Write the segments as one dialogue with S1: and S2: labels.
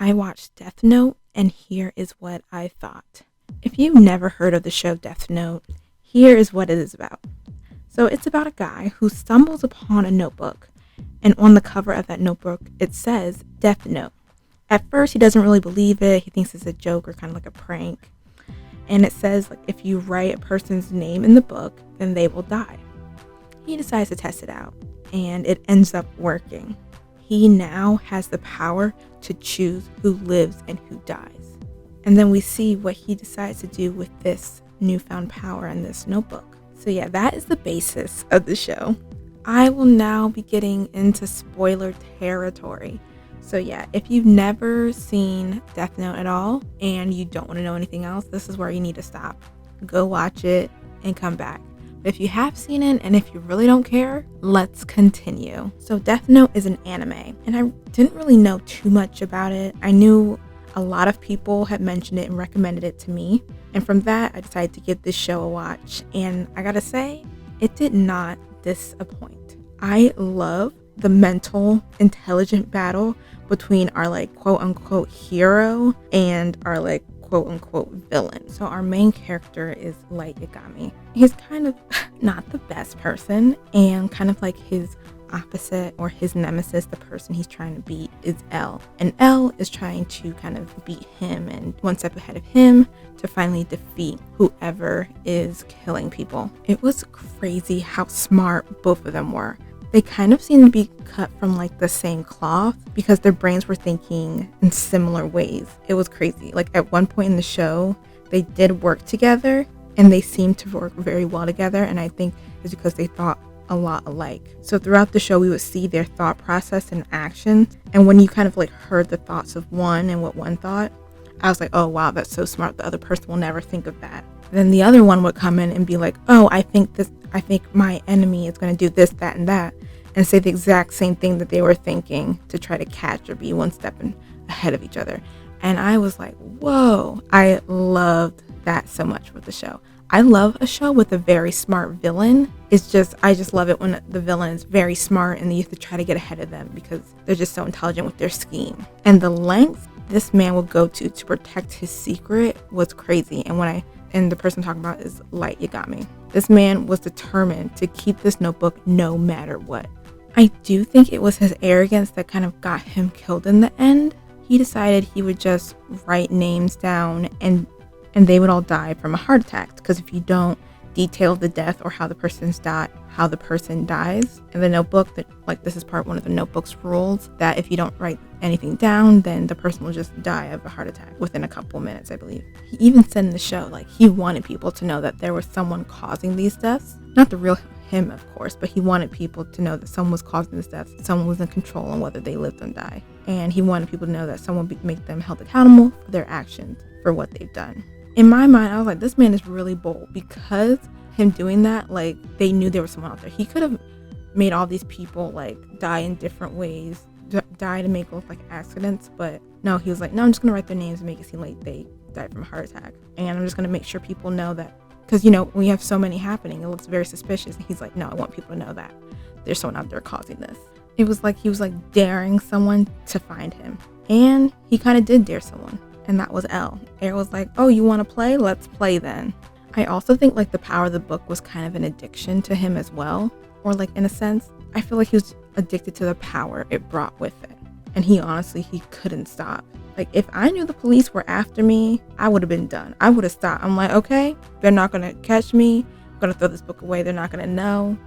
S1: I watched Death Note, and here is what I thought. If you've never heard of the show Death Note, here is what it is about. So it's about a guy who stumbles upon a notebook, and on the cover of that notebook, it says Death Note. At first, he doesn't really believe it. He thinks it's a joke or kind of like a prank. And it says, like, if you write a person's name in the book, then they will die. He decides to test it out, and it ends up working. He now has the power to choose who lives and who dies. And then we see what he decides to do with this newfound power in this notebook. So yeah, that is the basis of the show. I will now be getting into spoiler territory. So yeah, if you've never seen Death Note at all and you don't want to know anything else, this is where you need to stop. Go watch it and come back. But if you have seen it and if you really don't care, let's continue. So Death Note is an anime, and I didn't really know too much about it. I knew a lot of people had mentioned it and recommended it to me. And from that, I decided to give this show a watch. And I gotta say, it did not disappoint. I love the mental, intelligent battle between our like quote unquote hero and our like quote unquote villain. So our main character is Light Yagami. He's kind of not the best person, and kind of like his opposite or his nemesis, the person he's trying to beat, is L. And L is trying to kind of beat him and one step ahead of him to finally defeat whoever is killing people. It was crazy how smart both of them were. They kind of seemed to be cut from like the same cloth because their brains were thinking in similar ways. It was crazy. Like at one point in the show, they did work together and they seemed to work very well together. And I think it's because they thought a lot alike. So throughout the show, we would see their thought process and action. And when you kind of like heard the thoughts of one and what one thought, I was like, oh wow, that's so smart. The other person will never think of that. Then the other one would come in and be like, oh, I think my enemy is going to do this, that, and that, and say the exact same thing that they were thinking to try to catch or be one step ahead of each other. And I was like, whoa, I loved that so much with the show. I love a show with a very smart villain. I just love it when the villain is very smart and you have to try to get ahead of them because they're just so intelligent with their scheme. And the length this man will go to protect his secret was crazy. And the person I'm talking about is Light Yagami. This man was determined to keep this notebook no matter what. I do think it was his arrogance that kind of got him killed in the end. He decided he would just write names down and they would all die from a heart attack. Because if you don't detail the death or how the person dies in the notebook, that like this is one of the notebook's rules, that if you don't write anything down, then the person will just die of a heart attack within a couple minutes, I believe. He even said in the show, like, he wanted people to know that there was someone causing these deaths. Not the real him, of course, but he wanted people to know that someone was causing this death. Someone was in control on whether they lived and die. And he wanted people to know that someone would make them held accountable for their actions, for what they've done. In my mind, I was like, this man is really bold, because him doing that, like, they knew there was someone out there. He could have made all these people like die in different ways, die to make it look like accidents, but no, he was like, no, I'm just gonna write their names and make it seem like they died from a heart attack, and I'm just gonna make sure people know that, because when you have so many happening, it looks very suspicious. And he's like, no, I want people to know that there's someone out there causing this. It was like he was like daring someone to find him, and he kind of did dare someone, and that was L. L was like, oh, you want to play? Let's play then. I also think like the power of the book was kind of an addiction to him as well, or like in a sense, I feel like he was addicted to the power it brought with it, and he couldn't stop. Like, if I knew the police were after me, I would have been done. I would have stopped. I'm like, okay, they're not going to catch me. I'm going to throw this book away. They're not going to know.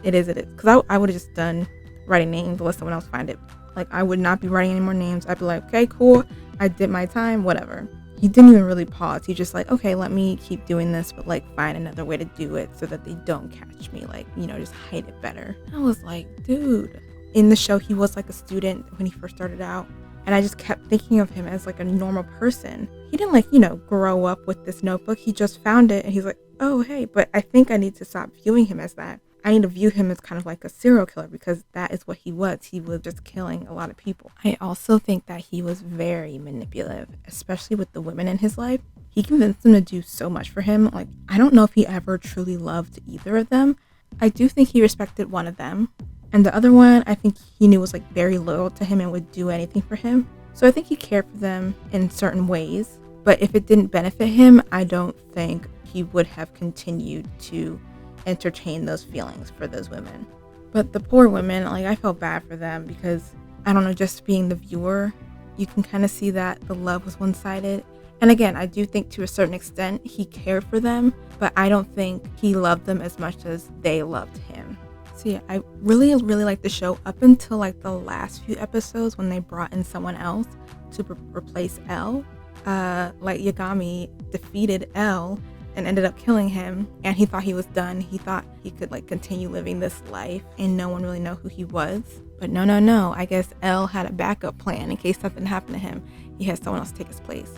S1: It is. Because I would have just done writing names, let someone else find it. Like, I would not be writing any more names. I'd be like, okay, cool. I did my time, whatever. He didn't even really pause. He just like, okay, let me keep doing this, but like find another way to do it so that they don't catch me. Like, just hide it better. I was like, dude. In the show, he was like a student when he first started out. And I just kept thinking of him as like a normal person. He didn't grow up with this notebook. He just found it and he's like, oh, hey, but I think I need to stop viewing him as that. I need to view him as kind of like a serial killer, because that is what he was. He was just killing a lot of people. I also think that he was very manipulative, especially with the women in his life. He convinced them to do so much for him. Like, I don't know if he ever truly loved either of them. I do think he respected one of them. And the other one, I think he knew was like very loyal to him and would do anything for him. So I think he cared for them in certain ways, but if it didn't benefit him, I don't think he would have continued to entertain those feelings for those women. But the poor women, like, I felt bad for them because, I don't know, just being the viewer, you can kind of see that the love was one-sided. And again, I do think to a certain extent he cared for them, but I don't think he loved them as much as they loved him. So yeah, I really liked the show up until like the last few episodes when they brought in someone else to replace L. Like Yagami defeated L and ended up killing him, and he thought he was done. He thought he could like continue living this life and no one really know who he was. But no. I guess L had a backup plan in case something happened to him. He had someone else take his place.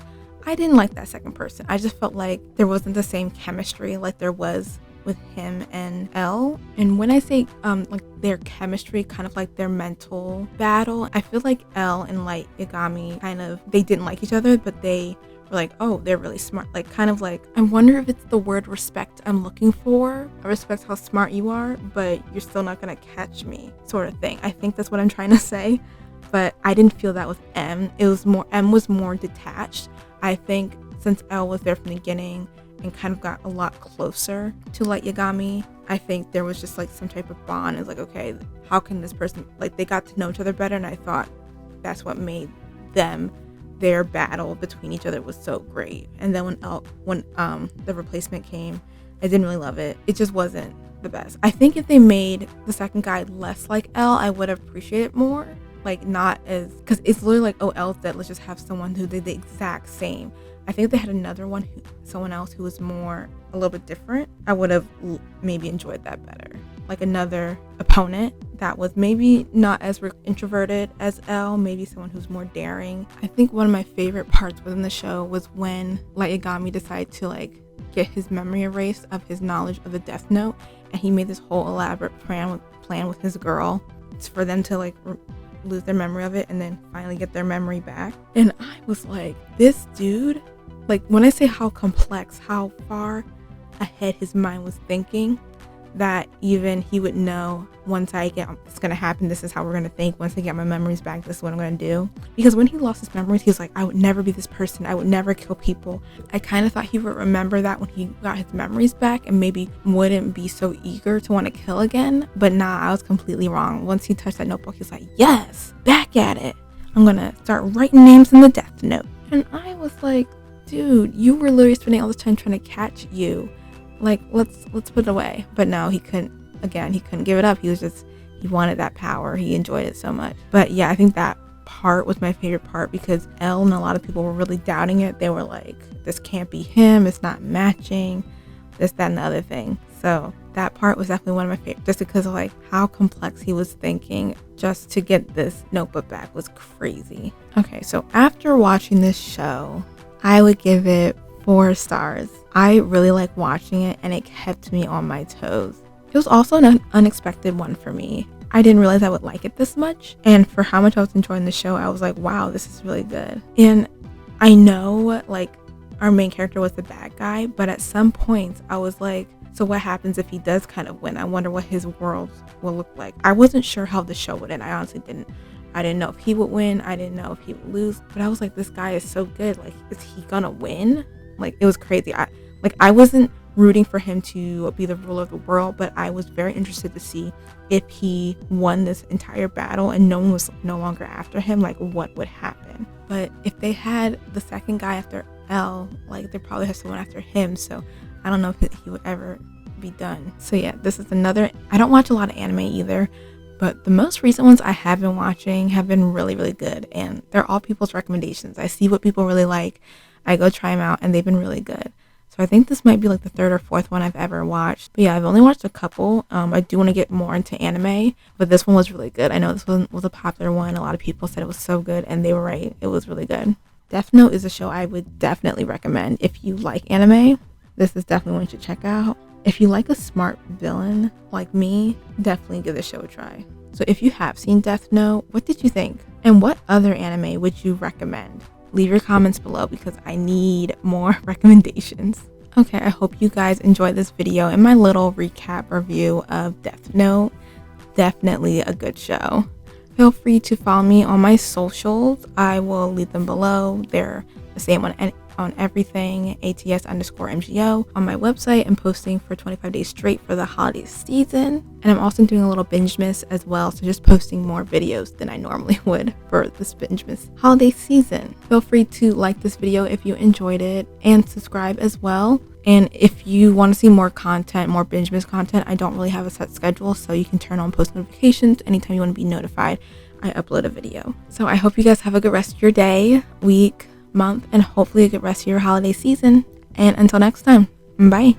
S1: I didn't like that second person. I just felt like there wasn't the same chemistry like there was with him and L. And when I say like their chemistry, kind of like their mental battle, I feel like L and like Yagami kind of, they didn't like each other, but they were like, oh, they're really smart. Like kind of like, I wonder if it's the word respect I'm looking for. I respect how smart you are, but you're still not gonna catch me, sort of thing. I think that's what I'm trying to say. But I didn't feel that with M. M was more detached. I think since L was there from the beginning and kind of got a lot closer to like Yagami, I think there was just like some type of bond. It's like, okay, how can this person, like, they got to know each other better, and I thought that's what made them, their battle between each other was so great. And then when the replacement came, I didn't really love it. It just wasn't the best. I think if they made the second guy less like L, I would have appreciated it more. Like, not as, because it's literally like, oh, L's dead, let's just have someone who did the exact same. I think if they had another one, someone else who was more, a little bit different, I would have maybe enjoyed that better. Like another opponent that was maybe not as introverted as L, maybe someone who's more daring. I think one of my favorite parts within the show was when Light Yagami decided to like get his memory erased of his knowledge of the Death Note, and he made this whole elaborate plan with his girl. It's for them to like lose their memory of it and then finally get their memory back. And I was like, this dude, like, when I say how complex, how far ahead his mind was thinking, that even he would know, once I get, it's gonna happen, this is how we're gonna think. Once I get my memories back, this is what I'm gonna do. Because when he lost his memories, he was like, I would never be this person, I would never kill people. I kind of thought he would remember that when he got his memories back and maybe wouldn't be so eager to want to kill again. But nah, I was completely wrong. Once he touched that notebook, he was like, yes, back at it, I'm gonna start writing names in the Death Note. And I was like, dude, you were literally spending all this time trying to catch you. Like, let's put it away. But no, he couldn't give it up. He wanted that power. He enjoyed it so much. But yeah, I think that part was my favorite part because Elle and a lot of people were really doubting it. They were like, this can't be him. It's not matching. This, that, and the other thing. So that part was definitely one of my favorites, just because of like how complex he was thinking just to get this notebook back was crazy. Okay, so after watching this show, I would give it 4 stars. I really like watching it and it kept me on my toes. It was also an unexpected one for me. I didn't realize I would like it this much, and for how much I was enjoying the show, I was like, wow, this is really good. And I know like our main character was the bad guy, but at some points I was like, so what happens if he does kind of win? I wonder what his world will look like. I wasn't sure how the show would end. I honestly didn't. I didn't know if he would win. I didn't know if he would lose. But I was like, this guy is so good. Like, is he gonna win? Like, it was crazy. I wasn't rooting for him to be the ruler of the world, but I was very interested to see if he won this entire battle and no one was no longer after him, like what would happen. But if they had the second guy after L, like they probably have someone after him, so I don't know if he would ever be done. So yeah, this is another, I don't watch a lot of anime either, but the most recent ones I have been watching have been really, really good, and they're all people's recommendations. I see what people really like, I go try them out, and they've been really good. So I think this might be like the 3rd or 4th one I've ever watched. But yeah, I've only watched a couple. I do want to get more into anime, but this one was really good. I know this one was a popular one. A lot of people said it was so good, and they were right. It was really good. Death Note is a show I would definitely recommend. If you like anime, this is definitely one you should check out. If you like a smart villain like me, definitely give this show a try. So if you have seen Death Note, what did you think? And what other anime would you recommend? Leave your comments below because I need more recommendations. Okay, I hope you guys enjoyed this video and my little recap review of Death Note. Definitely a good show. Feel free to follow me on my socials. I will leave them below. They're the same on everything, ATS_MGO. On my website, I'm posting for 25 days straight for the holiday season. And I'm also doing a little binge-miss as well, so just posting more videos than I normally would for this binge-miss holiday season. Feel free to like this video if you enjoyed it, and subscribe as well. And if you want to see more content, more binge-miss content, I don't really have a set schedule, so you can turn on post notifications anytime you want to be notified I upload a video. So I hope you guys have a good rest of your day, week, month, and hopefully a good rest of your holiday season. And until next time, bye.